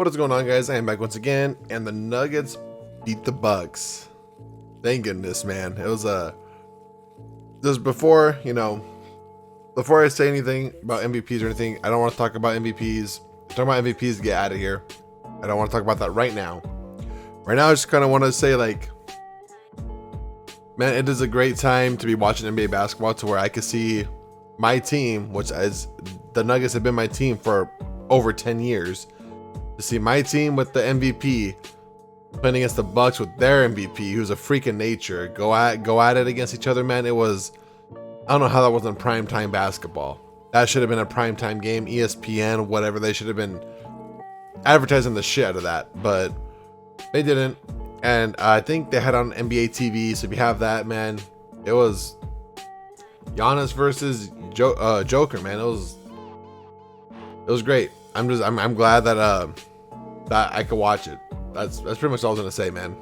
What is going on, guys? I am back once again, and the Nuggets beat the Bucks. Thank goodness, man. It was just before, before I say anything about MVPs or anything, I don't want to talk about MVPs. Talking about MVPs, get out of here. I don't want to talk about that right now. Right now, I just kind of want to say, man, it is a great time to be watching NBA basketball to where I can see my team, which is the Nuggets have been my team for over 10 years. To see my team with the MVP playing against the Bucks with their MVP, who's a freak of nature, go at it against each other, man. It was, I don't know how that wasn't primetime basketball. That should have been a primetime game, ESPN, whatever. They should have been advertising the shit out of that, but they didn't. And I think they had on NBA TV. So if you have that, man, it was Giannis versus Joker, man. It was great. I'm glad that that I could watch it. That's pretty much all I was gonna say, man.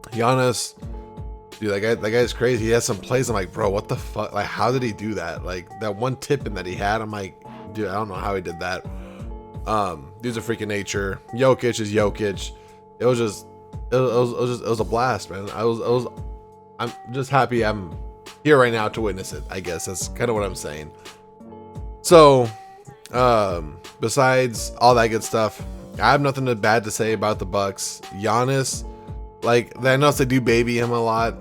Giannis, dude, that guy's crazy. He has some plays. I'm like, bro, what the fuck? Like, how did he do that? Like that one tip-in that he had. I'm like, dude, I don't know how he did that. Dude's a freak of nature. Jokic is Jokic. It was a blast, man. I'm just happy I'm here right now to witness it. I guess that's kind of what I'm saying. So, besides all that good stuff, I have nothing bad to say about the Bucks. Giannis, I know they do baby him a lot.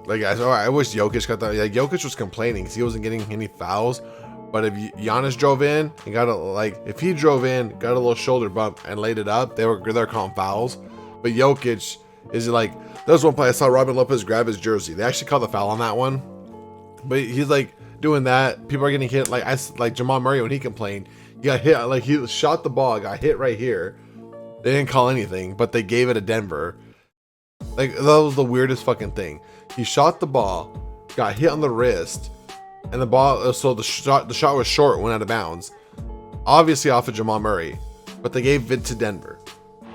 I wish Jokic got that. Like, Jokic was complaining because he wasn't getting any fouls. But if Giannis drove in and got if he drove in, got a little shoulder bump and laid it up, they're calling fouls. But Jokic is there was one play I saw Robin Lopez grab his jersey. They actually called the foul on that one. But he's doing that. People are getting hit. Like Jamal Murray when he complained, he got hit. He shot the ball, got hit right here. They didn't call anything, but they gave it to Denver. That was the weirdest fucking thing. He shot the ball, got hit on the wrist, and the ball. So the shot was short, went out of bounds. Obviously off of Jamal Murray, but they gave it to Denver.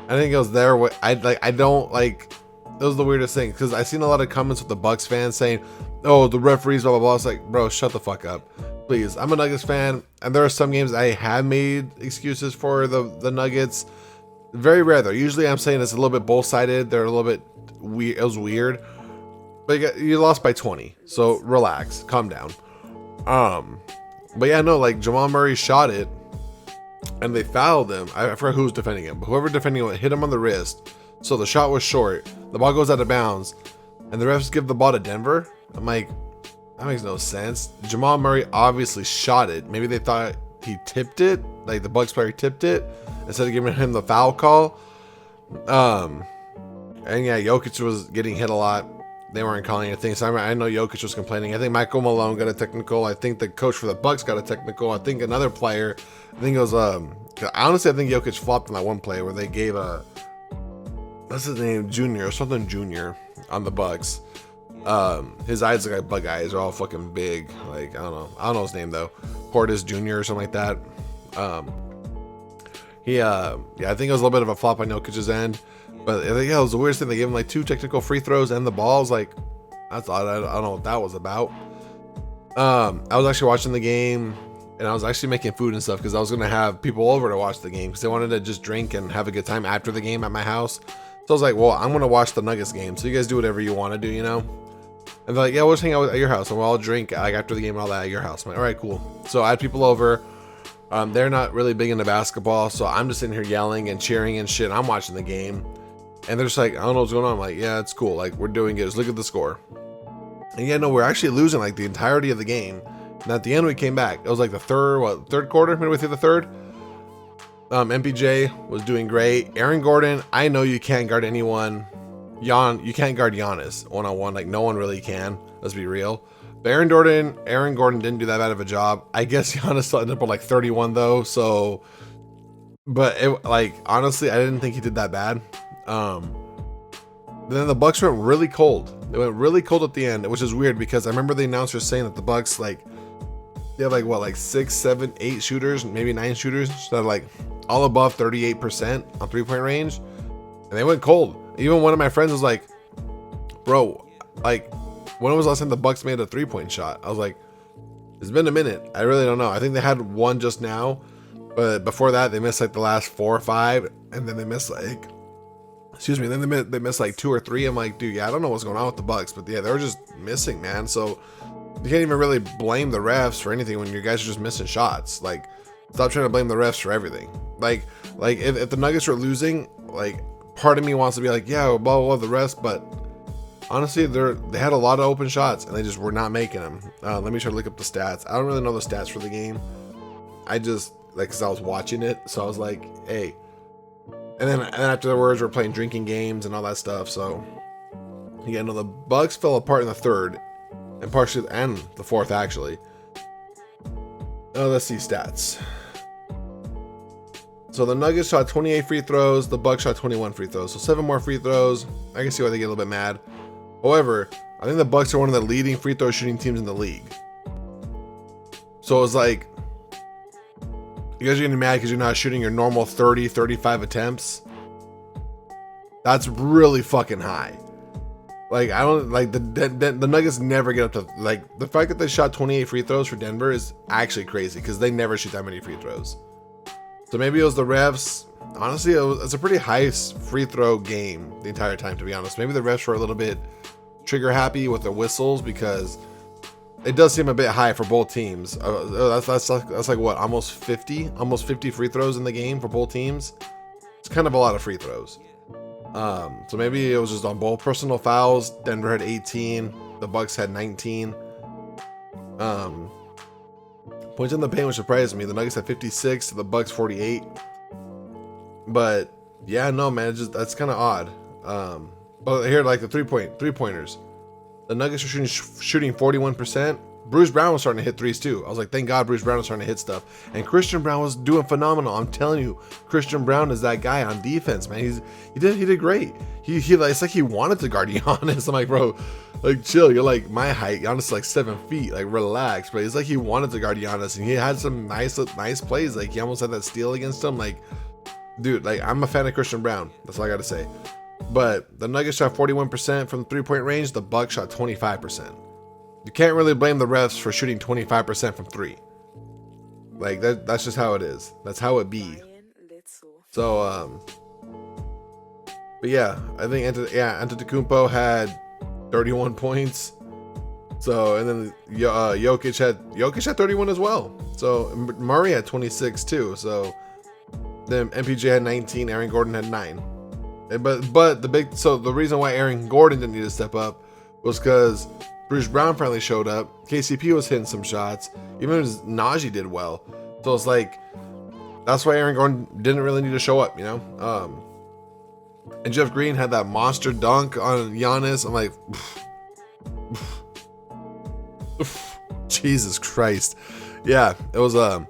I think it was there. I don't like. That was the weirdest thing because I seen a lot of comments with the Bucks fans saying, "Oh, the referees, blah blah blah." It's like, bro, shut the fuck up, please. I'm a Nuggets fan, and there are some games I have made excuses for the Nuggets. Very rare though. Usually I'm saying it's a little bit both sided. They're a little bit weird. It was weird, but you lost by 20, so relax, calm down. But yeah, no, Jamal Murray shot it, and they fouled him. I forgot who was defending him, but whoever defending him hit him on the wrist. So the shot was short. The ball goes out of bounds, and the refs give the ball to Denver. I'm like, that makes no sense. Jamal Murray obviously shot it. Maybe they thought he tipped it, the Bucks player tipped it instead of giving him the foul call. And yeah, Jokic was getting hit a lot. They weren't calling anything. So I know Jokic was complaining. I think Michael Malone got a technical. I think the coach for the Bucks got a technical. I think another player. I think it was honestly, I think Jokic flopped on that one play where they gave what's his name, Junior or something Junior on the Bucks. His eyes look like bug eyes. Are all fucking big. I don't know his name though. Portis Jr. or something like that. I think it was a little bit of a flop on Jokic's end, but I think it was the weirdest thing. They gave him 2 technical free throws and the balls. That's odd. I don't know what that was about. I was actually watching the game, and I was actually making food and stuff because I was gonna have people over to watch the game because they wanted to just drink and have a good time after the game at my house. So I was like, well, I'm gonna watch the Nuggets game, so you guys do whatever you want to do, And they're like, yeah, we'll just hang out at your house and we'll all drink after the game and all that at your house. I'm like, all right, cool. So I had people over. They're not really big into basketball, so I'm just sitting here yelling and cheering and shit. I'm watching the game, and they're just like, I don't know what's going on. I'm like, yeah, it's cool. We're doing it. Just look at the score. And yeah, no, we're actually losing the entirety of the game. And at the end, we came back. It was the third quarter, midway through the third. MPJ was doing great. Aaron Gordon, I know you can't guard anyone. You can't guard Giannis one-on-one. No one really can. Let's be real. But Aaron Gordon didn't do that bad of a job. I guess Giannis still ended up with 31 though. So, but it honestly, I didn't think he did that bad. Then the Bucks went really cold. They went really cold at the end, which is weird because I remember the announcers saying that the Bucks they have 6, 7, 8 shooters, maybe 9 shooters that are all above 38% on 3-point range, and they went cold. Even one of my friends was like, bro, when was the last time the Bucks made a 3-point shot? I was like, it's been a minute. I really don't know. I think they had one just now, but before that they missed the last 4 or 5. and then they miss like, excuse me, then they miss like 2 or 3. I'm like, dude, yeah, I don't know what's going on with the Bucks, but yeah, they're just missing, man. So you can't even really blame the refs for anything when your guys are just missing shots. Like, stop trying to blame the refs for everything. Like if the Nuggets are losing, like, part of me wants to be like, yeah, blah blah blah, the refs, but honestly, they had a lot of open shots and they just were not making them. Let me try to look up the stats. I don't really know the stats for the game. I just like, cause I was watching it, so I was like, hey. And then afterwards, we're playing drinking games and all that stuff. So yeah, no, the Bucks fell apart in the third, and partially and the fourth actually. Let's see stats. So the Nuggets shot 28 free throws. The Bucks shot 21 free throws. So 7 more free throws. I can see why they get a little bit mad. However, I think the Bucks are one of the leading free throw shooting teams in the league. So it was like, you guys are getting mad because you're not shooting your normal 30, 35 attempts. That's really fucking high. Like, I don't like the Nuggets never get up to, like, the fact that they shot 28 free throws for Denver is actually crazy because they never shoot that many free throws. So maybe it was the refs. Honestly, it's a pretty high free throw game the entire time, to be honest. Maybe the refs were a little bit trigger happy with the whistles because it does seem a bit high for both teams. That's like what, almost 50 free throws in the game for both teams. It's kind of a lot of free throws. So maybe it was just on both personal fouls. Denver had 18, the Bucks had 19. Points in the paint, which surprised me. The Nuggets had 56, the Bucks 48. But yeah, no, man, that's kind of odd. But here, like the three pointers, the Nuggets are shooting 41%. Bruce Brown was starting to hit threes too. I was like, thank God Bruce Brown was starting to hit stuff. And Christian Brown was doing phenomenal. I'm telling you, Christian Brown is that guy on defense, man. He did great. He it's like he wanted to guard Giannis. I'm like, bro, like chill. You're like my height. Giannis is like 7 feet. Like relax. But it's like he wanted to guard Giannis, and he had some nice plays. Like he almost had that steal against him. Like, dude, like I'm a fan of Christian Brown. That's all I got to say. But the Nuggets shot 41% from 3-point range. The Bucks shot 25%. You can't really blame the refs for shooting 25% from 3. Like that's just how it is. That's how it be. So but yeah, I think Antetokounmpo had 31 points. So, and then Jokic had 31 as well. So Murray had 26 too. So then MPJ had 19, Aaron Gordon had 9. But the reason why Aaron Gordon didn't need to step up was because Bruce Brown finally showed up. KCP was hitting some shots. Even Najee did well. So it's like, that's why Aaron Gordon didn't really need to show up, you know? And Jeff Green had that monster dunk on Giannis. I'm like, Jesus Christ. Yeah, it was a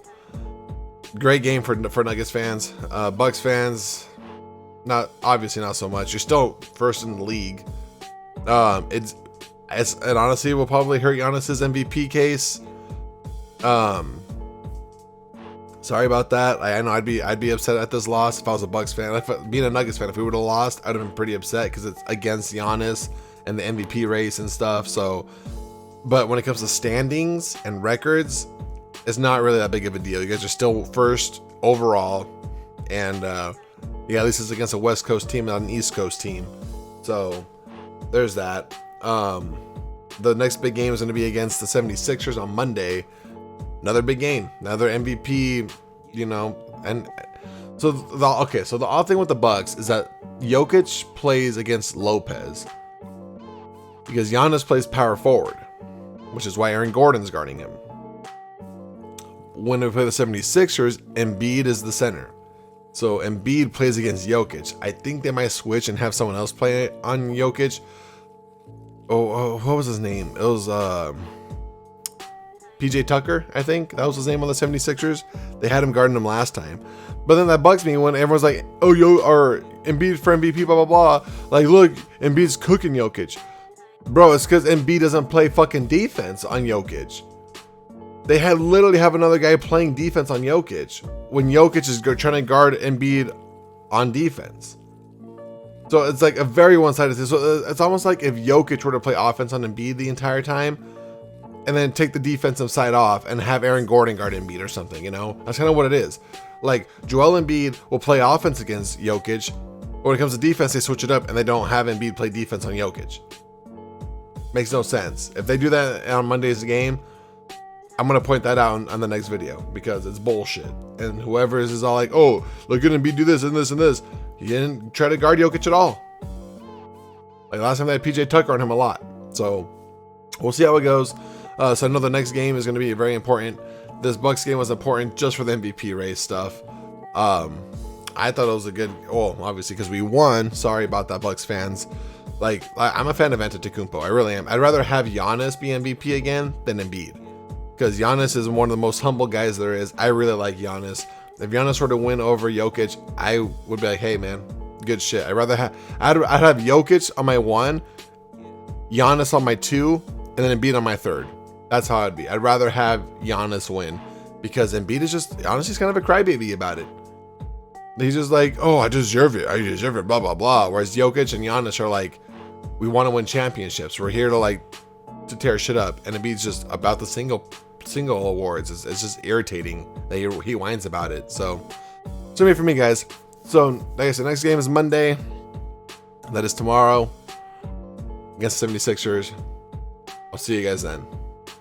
great game for Nuggets fans. Bucks fans, not so much. You're still first in the league. It honestly will probably hurt Giannis's MVP case. Sorry about that. I know I'd be upset at this loss if I was a Bucks fan. Being a Nuggets fan, if we would have lost, I'd have been pretty upset because it's against Giannis and the MVP race and stuff. So, but when it comes to standings and records, it's not really that big of a deal. You guys are still first overall, and yeah, at least it's against a West Coast team, not an East Coast team. So there's that. The next big game is going to be against the 76ers on Monday. Another big game, another MVP, you know. And so the odd thing with the Bucks is that Jokic plays against Lopez because Giannis plays power forward, which is why Aaron Gordon's guarding him. When we play the 76ers, Embiid is the center. So Embiid plays against Jokic. I think they might switch and have someone else play on Jokic. Oh, what was his name? It was PJ Tucker, I think. That was his name on the 76ers. They had him guarding him last time. But then that bugs me when everyone's like, oh, or Embiid for MVP, blah, blah, blah. Like, look, Embiid's cooking Jokic. Bro, it's because Embiid doesn't play fucking defense on Jokic. They literally have another guy playing defense on Jokic when Jokic is trying to guard Embiid on defense. So it's like a very one-sided thing. So it's almost like if Jokic were to play offense on Embiid the entire time and then take the defensive side off and have Aaron Gordon guard Embiid or something, you know? That's kind of what it is. Like Joel Embiid will play offense against Jokic. But when it comes to defense, they switch it up and they don't have Embiid play defense on Jokic. Makes no sense. If they do that on Monday's game, I'm going to point that out on the next video because it's bullshit. And whoever is all like, oh, look at Embiid do this and this and this. He didn't try to guard Jokic at all. Like last time they had PJ Tucker on him a lot. So we'll see how it goes. So I know the next game is going to be very important. This Bucks game was important just for the MVP race stuff. I thought it was a good, well, obviously because we won. Sorry about that, Bucks fans. Like, I'm a fan of Antetokounmpo. I really am. I'd rather have Giannis be MVP again than Embiid. Because Giannis is one of the most humble guys there is. I really like Giannis. If Giannis were to win over Jokic, I would be like, hey, man, good shit. I'd have Jokic on my 1, Giannis on my 2, and then Embiid on my 3rd. That's how I'd be. I'd rather have Giannis win because Embiid is just, honestly, he's kind of a crybaby about it. He's just like, oh, I deserve it. I deserve it, blah, blah, blah. Whereas Jokic and Giannis are like, we want to win championships. We're here to tear shit up. And Embiid's just about the single awards. It's just irritating that he whines about it. So it's gonna be for me, guys. So like I said, next game is Monday. That is tomorrow against the 76ers. I'll see you guys then.